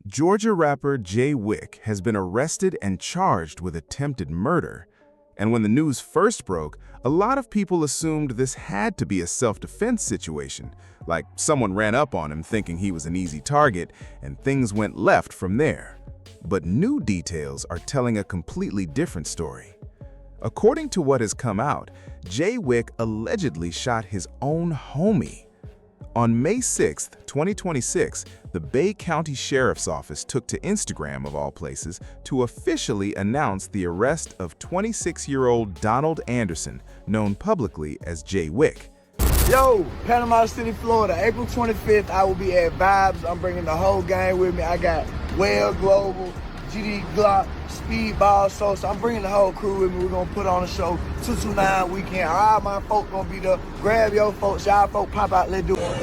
Georgia rapper Jayy Wick has been arrested and charged with attempted murder. And when the news first broke, a lot of people assumed this had to be a self-defense situation, like someone ran up on him thinking he was an easy target, and things went left from there. But new details are telling a completely different story. According to what has come out, Jayy Wick allegedly shot his own homie. On May 6, 2026, the Bay County Sheriff's Office took to Instagram, of all places, to officially announce the arrest of 26-year-old Donald Anderson, known publicly as Jayy Wick. Yo, Panama City, Florida, April 25th, I will be at Vibes. I'm bringing the whole gang with me. I got Well Global, GD Glock, Speedball, so I'm bringing the whole crew with me. We're gonna put on a show, 229 weekend. All my folk gonna be there. Grab your folks, y'all folk pop out, let's do it.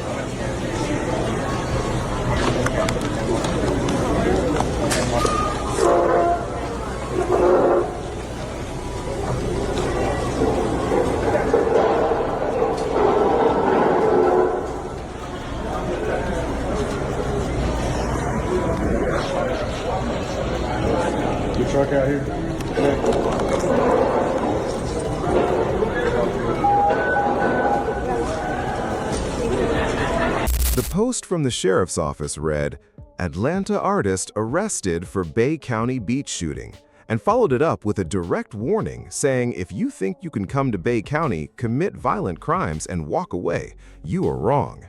Your truck out here? The post from the sheriff's office read, "Atlanta artist arrested for Bay County beach shooting," and followed it up with a direct warning saying if you think you can come to Bay County, commit violent crimes, and walk away, you are wrong.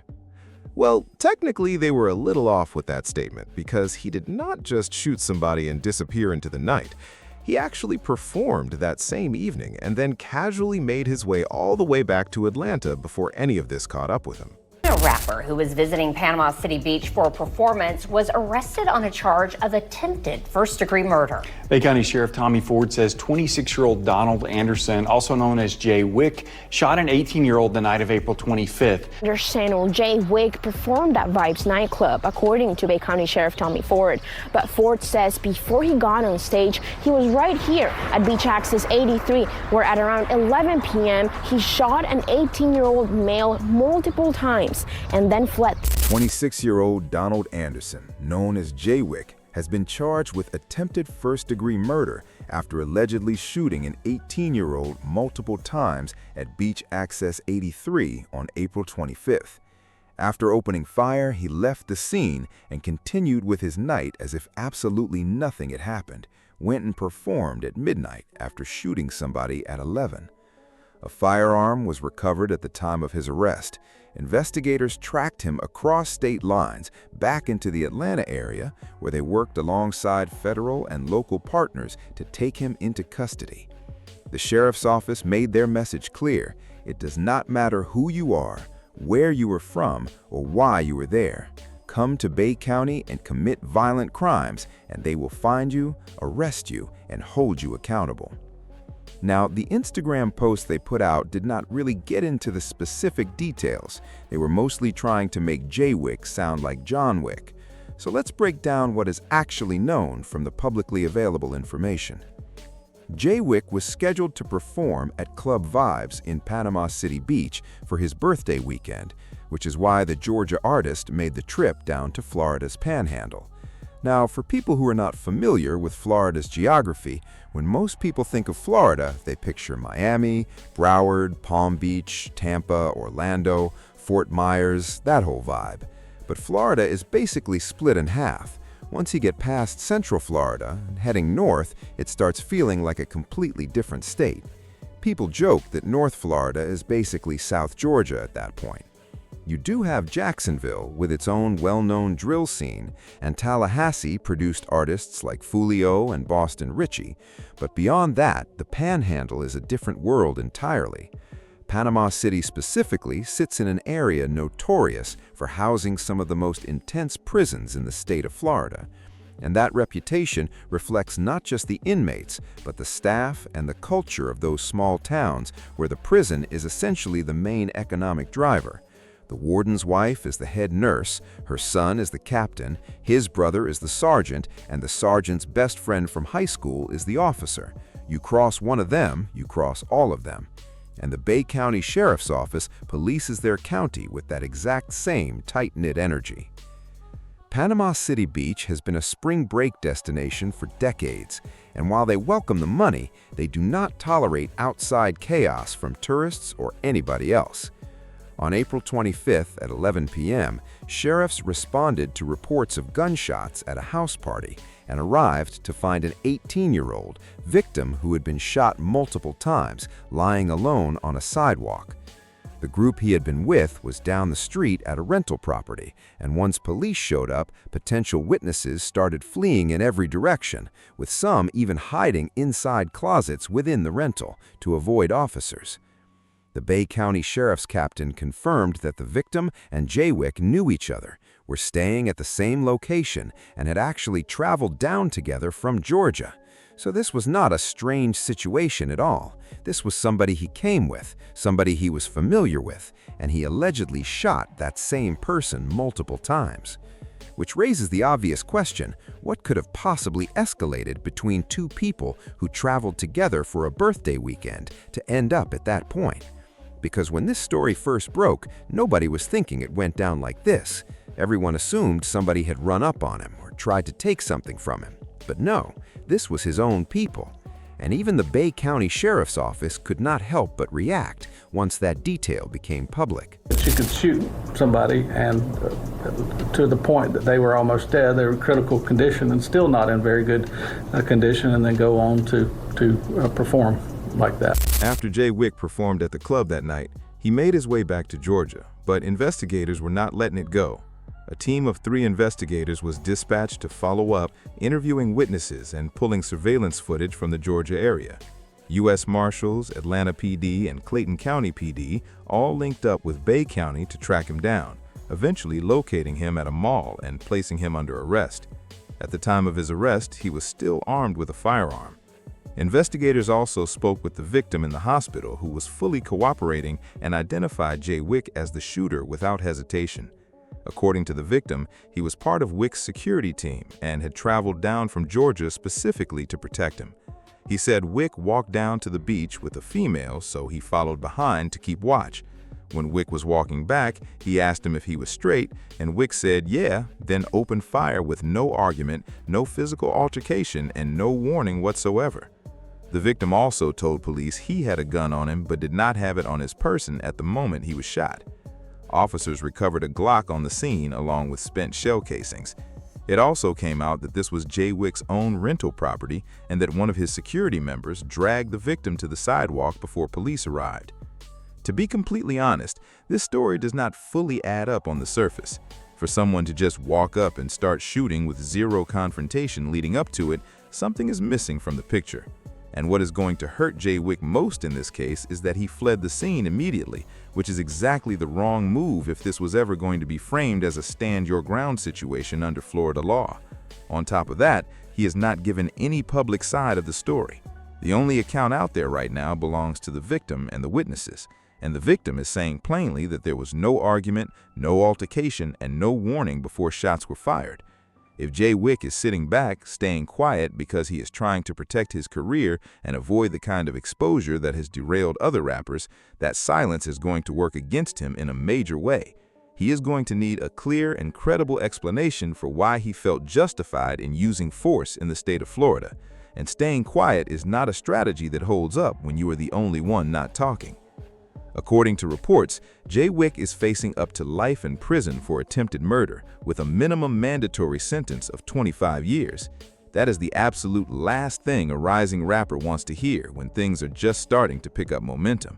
Well, technically they were a little off with that statement because he did not just shoot somebody and disappear into the night. He actually performed that same evening and then casually made his way all the way back to Atlanta before any of this caught up with him. A rapper who was visiting Panama City Beach for a performance was arrested on a charge of attempted first-degree murder. Bay County Sheriff Tommy Ford says 26-year-old Donald Anderson, also known as Jayy Wick, shot an 18-year-old the night of April 25th. Understandable Jayy Wick performed at Vibes nightclub, according to Bay County Sheriff Tommy Ford. But Ford says before he got on stage, he was right here at Beach Access 83, where at around 11 p.m., he shot an 18-year-old male multiple times and then fled. 26-year-old Donald Anderson, known as Jayy Wick, has been charged with attempted first-degree murder after allegedly shooting an 18-year-old multiple times at Beach Access 83 on April 25th. After opening fire, he left the scene and continued with his night as if absolutely nothing had happened, went and performed at midnight after shooting somebody at 11. A firearm was recovered at the time of his arrest. Investigators tracked him across state lines back into the Atlanta area, where they worked alongside federal and local partners to take him into custody. The sheriff's office made their message clear. It does not matter who you are, where you are from, or why you are there. Come to Bay County and commit violent crimes, and they will find you, arrest you, and hold you accountable. Now, the Instagram post they put out did not really get into the specific details. They were mostly trying to make Jayy Wick sound like John Wick. So let's break down what is actually known from the publicly available information. Jayy Wick was scheduled to perform at Club Vibes in Panama City Beach for his birthday weekend, which is why the Georgia artist made the trip down to Florida's Panhandle. Now, for people who are not familiar with Florida's geography, when most people think of Florida, they picture Miami, Broward, Palm Beach, Tampa, Orlando, Fort Myers, that whole vibe. But Florida is basically split in half. Once you get past Central Florida and heading north, it starts feeling like a completely different state. People joke that North Florida is basically South Georgia at that point. You do have Jacksonville with its own well-known drill scene, and Tallahassee produced artists like Foolio and Boston Richie, but beyond that, the Panhandle is a different world entirely. Panama City specifically sits in an area notorious for housing some of the most intense prisons in the state of Florida. And that reputation reflects not just the inmates, but the staff and the culture of those small towns where the prison is essentially the main economic driver. The warden's wife is the head nurse, her son is the captain, his brother is the sergeant, and the sergeant's best friend from high school is the officer. You cross one of them, you cross all of them. And the Bay County Sheriff's Office polices their county with that exact same tight-knit energy. Panama City Beach has been a spring break destination for decades, and while they welcome the money, they do not tolerate outside chaos from tourists or anybody else. On April 25th at 11 p.m., sheriffs responded to reports of gunshots at a house party and arrived to find an 18-year-old victim who had been shot multiple times, lying alone on a sidewalk. The group he had been with was down the street at a rental property, and once police showed up, potential witnesses started fleeing in every direction, with some even hiding inside closets within the rental to avoid officers. The Bay County Sheriff's captain confirmed that the victim and Jayy Wick knew each other, were staying at the same location, and had actually traveled down together from Georgia. So this was not a strange situation at all. This was somebody he came with, somebody he was familiar with, and he allegedly shot that same person multiple times. Which raises the obvious question, what could have possibly escalated between two people who traveled together for a birthday weekend to end up at that point? Because when this story first broke, nobody was thinking it went down like this. Everyone assumed somebody had run up on him or tried to take something from him. But no, this was his own people. And even the Bay County Sheriff's Office could not help but react once that detail became public. She could shoot somebody, and to the point that they were almost dead, they were in critical condition and still not in very good condition, and then go on to perform like that. After Jayy Wick performed at the club that night, he made his way back to Georgia, but investigators were not letting it go. A team of 3 investigators was dispatched to follow up, interviewing witnesses and pulling surveillance footage from the Georgia area. U.S. Marshals, Atlanta PD, and Clayton County PD all linked up with Bay County to track him down, eventually locating him at a mall and placing him under arrest. At the time of his arrest, he was still armed with a firearm. Investigators also spoke with the victim in the hospital, who was fully cooperating and identified Jayy Wick as the shooter without hesitation. According to the victim, he was part of Wick's security team and had traveled down from Georgia specifically to protect him. He said Wick walked down to the beach with a female, so he followed behind to keep watch. When Wick was walking back, he asked him if he was straight, and Wick said yeah, then opened fire with no argument, no physical altercation, and no warning whatsoever. The victim also told police he had a gun on him but did not have it on his person at the moment he was shot. Officers recovered a Glock on the scene along with spent shell casings. It also came out that this was Jayy Wick's own rental property and that one of his security members dragged the victim to the sidewalk before police arrived. To be completely honest, this story does not fully add up on the surface. For someone to just walk up and start shooting with zero confrontation leading up to it, something is missing from the picture. And what is going to hurt Jayy Wick most in this case is that he fled the scene immediately, which is exactly the wrong move if this was ever going to be framed as a stand-your-ground situation under Florida law. On top of that, he has not given any public side of the story. The only account out there right now belongs to the victim and the witnesses, and the victim is saying plainly that there was no argument, no altercation, and no warning before shots were fired. If Jayy Wick is sitting back, staying quiet because he is trying to protect his career and avoid the kind of exposure that has derailed other rappers, that silence is going to work against him in a major way. He is going to need a clear and credible explanation for why he felt justified in using force in the state of Florida. And staying quiet is not a strategy that holds up when you are the only one not talking. According to reports, Jayy Wick is facing up to life in prison for attempted murder, with a minimum mandatory sentence of 25 years. That is the absolute last thing a rising rapper wants to hear when things are just starting to pick up momentum.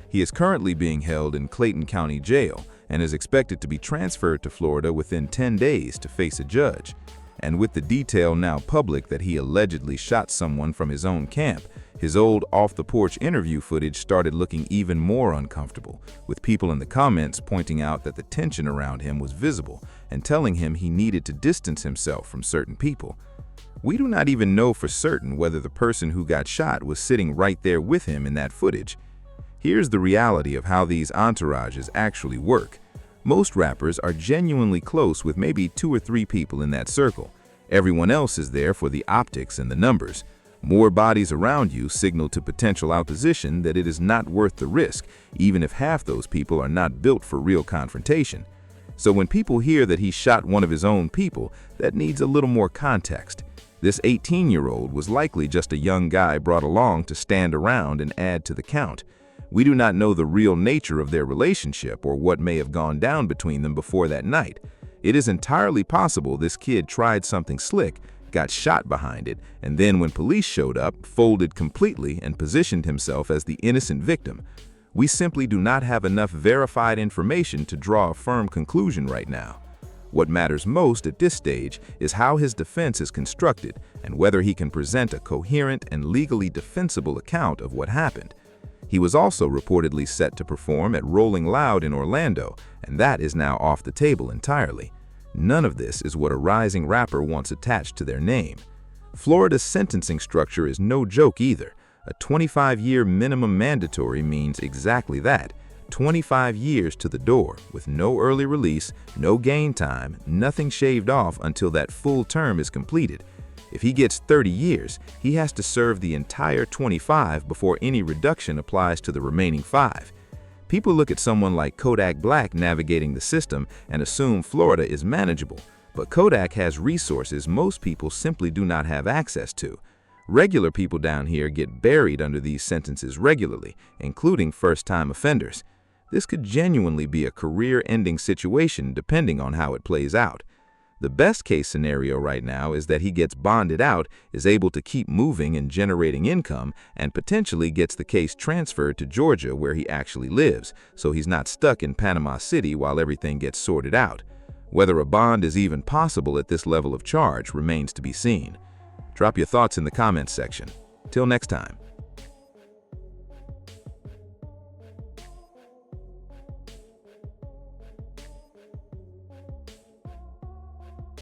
He is currently being held in Clayton County Jail and is expected to be transferred to Florida within 10 days to face a judge. And with the detail now public that he allegedly shot someone from his own camp, his old off-the-porch interview footage started looking even more uncomfortable, with people in the comments pointing out that the tension around him was visible and telling him he needed to distance himself from certain people. We do not even know for certain whether the person who got shot was sitting right there with him in that footage. Here's the reality of how these entourages actually work. Most rappers are genuinely close with maybe 2 or 3 people in that circle. Everyone else is there for the optics and the numbers. More bodies around you signal to potential opposition that it is not worth the risk, even if half those people are not built for real confrontation. So when people hear that he shot one of his own people, that needs a little more context. This 18-year-old was likely just a young guy brought along to stand around and add to the count. We do not know the real nature of their relationship or what may have gone down between them before that night. It is entirely possible this kid tried something slick, got shot behind it, and then when police showed up, folded completely and positioned himself as the innocent victim. We simply do not have enough verified information to draw a firm conclusion right now. What matters most at this stage is how his defense is constructed and whether he can present a coherent and legally defensible account of what happened. He was also reportedly set to perform at Rolling Loud in Orlando, and that is now off the table entirely. None of this is what a rising rapper wants attached to their name. Florida's sentencing structure is no joke either. A 25-year minimum mandatory means exactly that. 25 years to the door, with no early release, no gain time, nothing shaved off until that full term is completed. If he gets 30 years, he has to serve the entire 25 before any reduction applies to the remaining 5. People look at someone like Kodak Black navigating the system and assume Florida is manageable, but Kodak has resources most people simply do not have access to. Regular people down here get buried under these sentences regularly, including first-time offenders. This could genuinely be a career-ending situation depending on how it plays out. The best-case scenario right now is that he gets bonded out, is able to keep moving and generating income, and potentially gets the case transferred to Georgia where he actually lives, so he's not stuck in Panama City while everything gets sorted out. Whether a bond is even possible at this level of charge remains to be seen. Drop your thoughts in the comments section. Till next time.